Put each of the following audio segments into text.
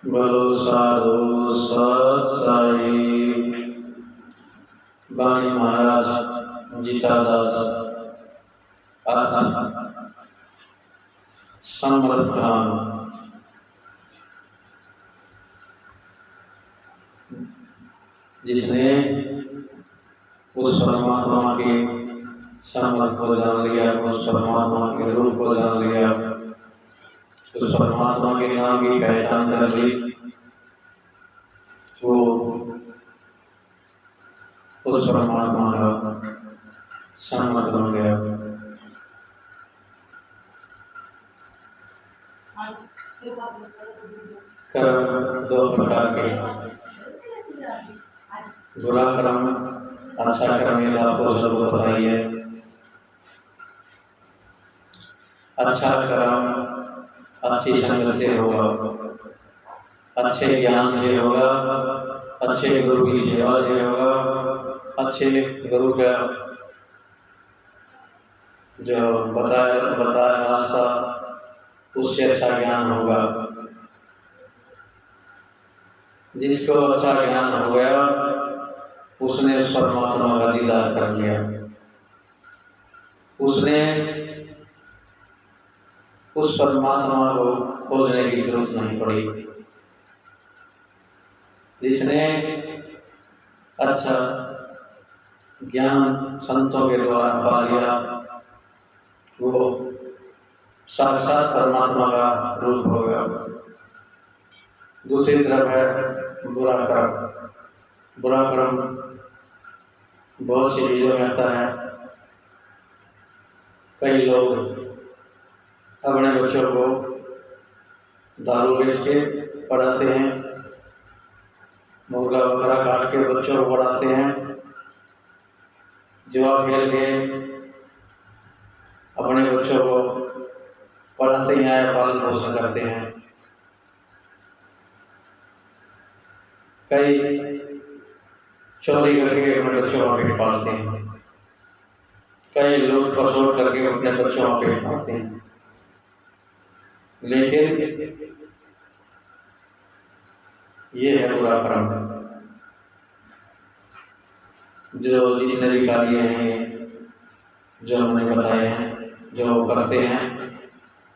बोलो साधु सत साई। बाणी महाराज जीतादास आज समर्थन जिसने उस परमात्मा के समर्थ को जान लिया, उस परमात्मा के रूप को जान लिया, उस परमात्मा के नाम की पहचान कर ली, वो उस परमात्मा का समर्थ बन गया। कर्म दो प्रकार के, बुरा कर्म अच्छा कर्म, ये आपको सबको पता ही है। अच्छा कर्म अच्छी संगत से होगा, अच्छे ज्ञान से होगा, अच्छे गुरु की सेवा से होगा, अच्छे गुरु का जो बताया रास्ता उससे अच्छा ज्ञान होगा। जिसको अच्छा ज्ञान हो गया उसने उस परमात्मा का दीदार कर लिया, उसने उस परमात्मा को खोजने की जरूरत नहीं पड़ी। जिसने अच्छा ज्ञान संतों के द्वारा पा लिया वो साक्षात परमात्मा का रूप हो गया। दूसरी तरफ है बुरा कर्म। बुरा कर्म बहुत सी चीजों में आता है। कई लोग अपने बच्चों को दारू बेच के पढ़ाते हैं, मुर्गा वगैरह काट के बच्चों को पढ़ाते हैं, जुआ खेल के अपने बच्चों को पढ़ाते हैं, पालन पोषण करते हैं। कई चोरी करके अपने बच्चों का पेट पालते हैं, कई लोग पसोट करके अपने बच्चों का पेट पालते हैं। लेकिन ये है बुरा कर्म। जो जितने भी कार्य हैं जो हमने बताए हैं, जो करते हैं,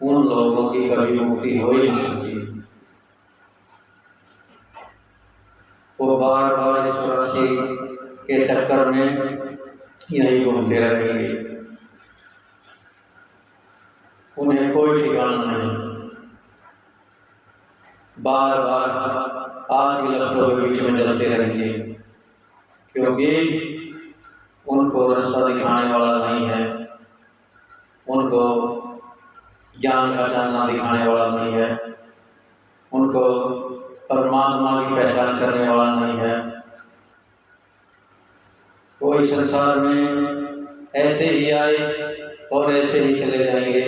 उन लोगों की कभी मुक्ति हो ही नहीं सकती। वो बार बार इस राशि के चक्कर में यही घूमते रहेंगे, उन्हें कोई ठिकाना नहीं। बार बार आग की लपटों के बीच में जलते रहेंगे, क्योंकि उनको रास्ता दिखाने वाला नहीं है, उनको ज्ञान का चानना दिखाने वाला नहीं है, उनको परमात्मा की पहचान करने वाला नहीं है। कोई संसार में ऐसे ही आए और ऐसे ही चले जाएंगे,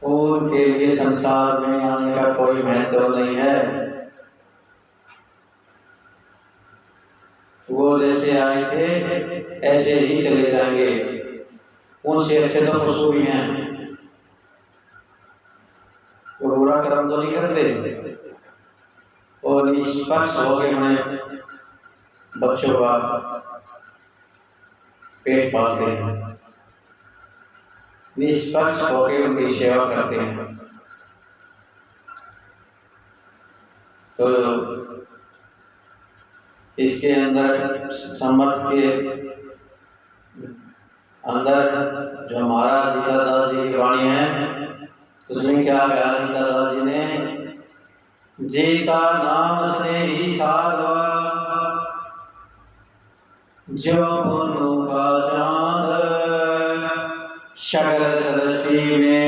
उनके लिए संसार में आने का कोई महत्व नहीं है। वो जैसे आए थे ऐसे ही चले जाएंगे। उनसे अच्छे तो पशु भी हैं, वो बुरा कर्म तो नहीं करते और निष्पक्ष हो गए अपने बच्चों का पेट पालते हैं, निष्पक्ष होकर उनकी सेवा करते हैं। तो इसके अंदर समर्थ के अंदर जो महाराज जीतादास जी की वाणी है, उसमें क्या कहा जीतादास जी ने? जीता नाम से ही साधवा जो पुनु का चांद, शकल सृष्टि में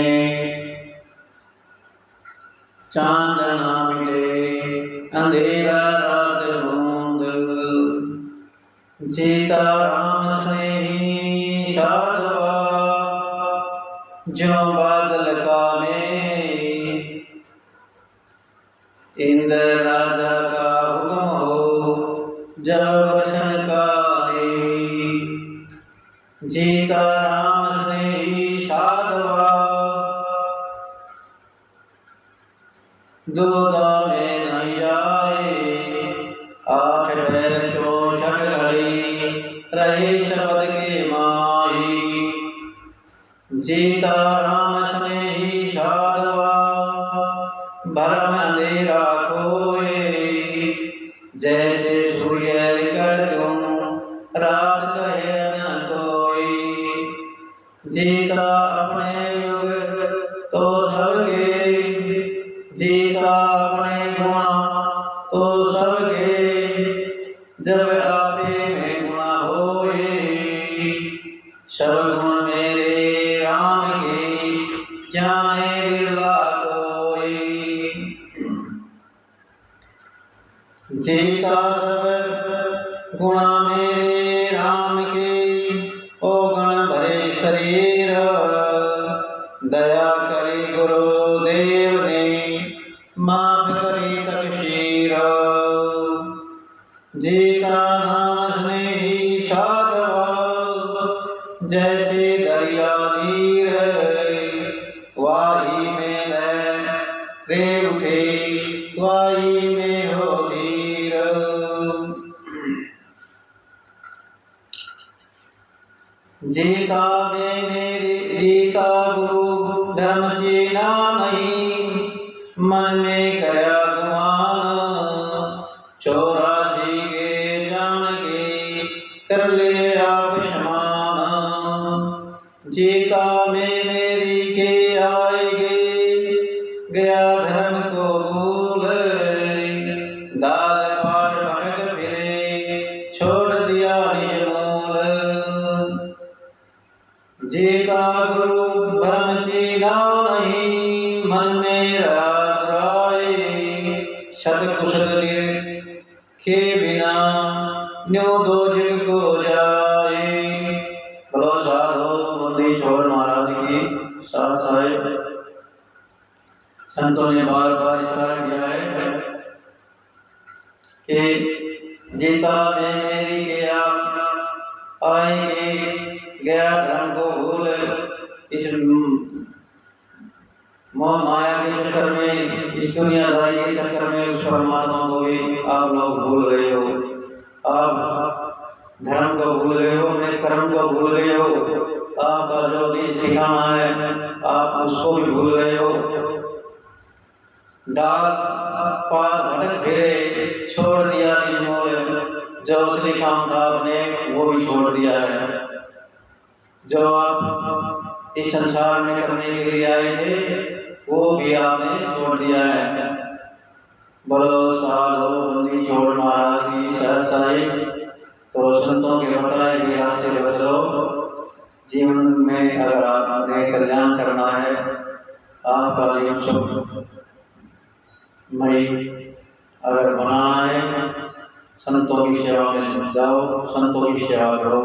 चांद ना मिले अंधेरा रात बूंद। जीता राम से ही साधवा जो बादल का में, इंद्र राजा का हुक्म हो जब वर्षण का दे। जीता राम से ही साधवा दुविधा में नहीं जाए। आठ पैर चो छठ घड़ी रहे शब्द के माही। जीता राम स्नेही साधवा भरम अंधेरा कोई। जैसे सूर्य निकल तुम रात कहे न कोई। जीता अपने युग तो सबके, जीता अपने गुणा तो सबके। जब आपे में गुणा होए, सब गुण मेरे राम के जाने बिरला कोई। जीता सब गुणा मेरे राम के, ओ गण भरे शरीर। दया करी गुरुदेव ने माफ करी तकशीर। जीता नाम स्नेही साधवा जैसे दरिया नीर। वाही में लहरे उठे वाही में हो धीर। जीता में मेरी जीता गुरु धर्म जीना नहीं। मन में करया गुमान 84 के जान के कर ले आप समान। जीता में मेरी के आएगे गया धर्म को भूल। दाल पाठ भटक फिरे छोड़ दिया निज मूल। जीता गुरु भरम जीना नहीं। मन में राय सत कुशल के बिना न्यो दो जग को जाए। बोलो साधो बंदी छोड़ महाराज की साथ साहेब। संतों ने बार बार इशारा किया है कि जीता में मेरी के आप आएंगे गया धर्म को भूल। इस मोह माया के चक्कर में, इस दुनियादारी के चक्कर में उस परमात्मा को भी आप लोग भूल गए हो। आप धर्म को भूल गए हो, अपने कर्म को भूल गए हो। आपका जो निज ठिकाना है आप उसको भी भूल गए हो। डाल पात भटक फिरे छोड़ दिया निज मूल। जो असली काम था आपने वो भी छोड़ दिया है। जो आप इस संसार में करने के लिए आए थे वो भी आपने छोड़ दिया है। बोलो साधो बंदी छोड़ महाराज की सहज साहिब। तो संतों के बताए हुए रास्ते पे चलो। जीवन में अगर आपने कल्याण करना है, आपका जीवन सुखमय अगर बनाना है, संतों की सेवा में जाओ, संतों की सेवा करो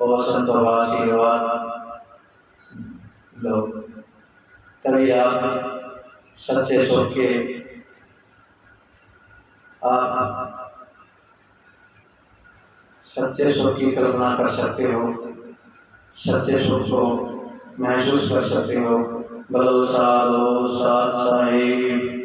और संतों का आशीर्वाद लो। तभी आप सच्चे सुख के आप सच्चे सुख की कल्पना कर सकते हो, सच्चे सुख को महसूस कर सकते हो। बोलो साधो साथ साहिब।